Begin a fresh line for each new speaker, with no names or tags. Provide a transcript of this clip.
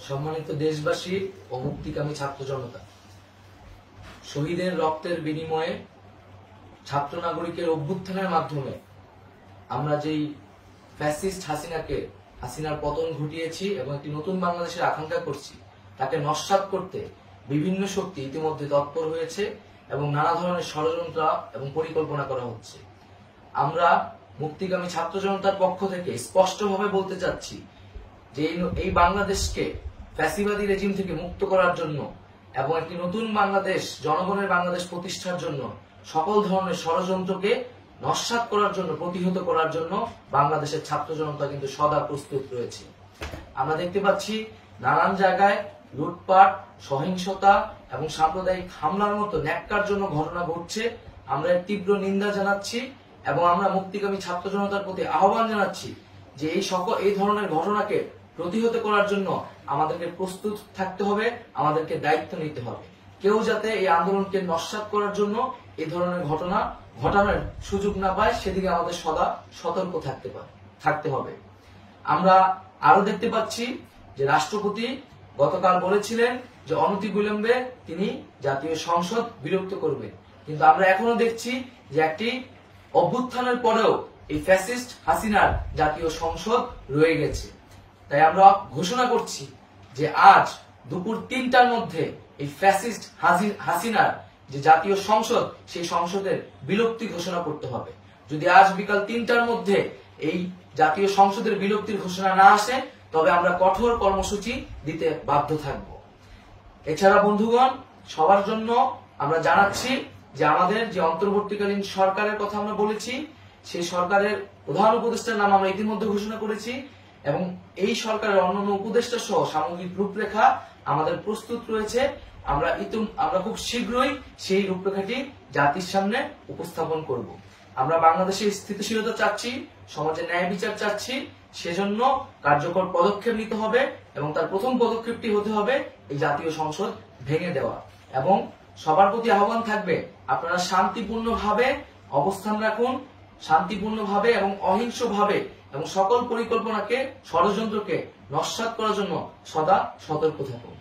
সম্মানিত দেশবাসী ও মুক্তিকামী ছাত্র জনতা, শহীদের রক্তের বিনিময়ে ছাত্র নাগরিকের অভ্যুত্থানের মাধ্যমে আমরা যেই ফ্যাসিস্ট হাসিনার পতন ঘটিয়েছি এবং একটি নতুন বাংলাদেশের আকাঙ্ক্ষা করছি, তাকে নস্যাৎ করতে বিভিন্ন শক্তি ইতিমধ্যে তৎপর হয়েছে এবং নানা ধরনের ষড়যন্ত্র এবং পরিকল্পনা করা হচ্ছে। আমরা মুক্তিকামী ছাত্র জনতার পক্ষ থেকে স্পষ্টভাবে বলতে চাচ্ছি যে এই বাংলাদেশকে ফ্যাসিবাদী রেজিম থেকে মুক্ত করার জন্য এবং একটি নতুন বাংলাদেশ, জনগণের বাংলাদেশ প্রতিষ্ঠার জন্য সকল ধরনের ষড়যন্ত্রকে নস্যাৎ করার জন্য, প্রতিহত করার জন্য বাংলাদেশের ছাত্র জনতা কিন্তু সদা প্রস্তুত রয়েছে। আমরা দেখতে পাচ্ছি নানান জায়গায় লুটপাট, সহিংসতা এবং সাম্প্রদায়িক হামলার মতো ন্যাক্কারজনক ঘটনা ঘটছে। আমরা এর তীব্র নিন্দা জানাচ্ছি এবং আমরা মুক্তিকামী ছাত্র জনতার প্রতি আহ্বান জানাচ্ছি যে এই ধরনের ঘটনাকে প্রতিহত করার জন্য আমাদেরকে প্রস্তুত থাকতে হবে, আমাদেরকে দায়িত্ব নিতে হবে। কেউ যাতে এই আন্দোলনকে নস্যাৎ করার জন্য এই ধরনের ঘটনা ঘটানোর সুযোগ না পায়, সেদিকে আমাদের সদা সতর্ক থাকতে হবে। আমরা আরো দেখতে পাচ্ছি যে রাষ্ট্রপতি গতকাল বলেছিলেন যে অনতিবিলম্বে তিনি জাতীয় সংসদ বিলুপ্ত করবেন, কিন্তু আমরা এখনো দেখছি যে একটি অভ্যুত্থানের পরেও এই ফ্যাসিস্ট হাসিনার জাতীয় সংসদ রয়ে গেছে। তাই আমরা ঘোষণা করছি যে আজ দুপুর ৩টার মধ্যে এই ফ্যাসিস্ট হাসিনার যে জাতীয় সংসদ, সেই সংসদের বিলুপ্তি ঘোষণা করতে হবে। যদি আজ বিকাল ৩টার মধ্যে এই জাতীয় সংসদের বিলুপ্তির ঘোষণা না আসে, তবে আমরা কঠোর কর্মসূচি দিতে বাধ্য থাকব। এছাড়া বন্ধুগণ, সবার জন্য আমরা জানাচ্ছি যে আমাদের যে অন্তর্বর্তীকালীন সরকারের কথা আমরা বলেছি, সেই সরকারের প্রধান উপদেষ্টার নাম আমরা ইতিমধ্যে ঘোষণা করেছি এবং এই সরকারের অন্যান্য উপদেষ্টা সহ সামগ্রিক রূপরেখা আমাদের প্রস্তুত রয়েছে। আমরা খুব শীঘ্রই সেই রূপরেখাটি জাতির সামনে উপস্থাপন করব। আমরা বাংলাদেশে স্থিতিশীলতা চাচ্ছি, সমাজে ন্যায় বিচার চাচ্ছি, সেজন্য কার্যকর পদক্ষেপ নিতে হবে এবং তার প্রথম পদক্ষেপটি হতে হবে এই জাতীয় সংসদ ভেঙে দেওয়া। এবং সবার প্রতি আহ্বান থাকবে, আপনারা শান্তিপূর্ণভাবে অবস্থান রাখুন, শান্তিপূর্ণভাবে এবং অহিংসভাবে এবং সকল পরিকল্পনাকে, ষড়যন্ত্রকে নস্যাৎ করার জন্য সদা সতর্ক থাকুন।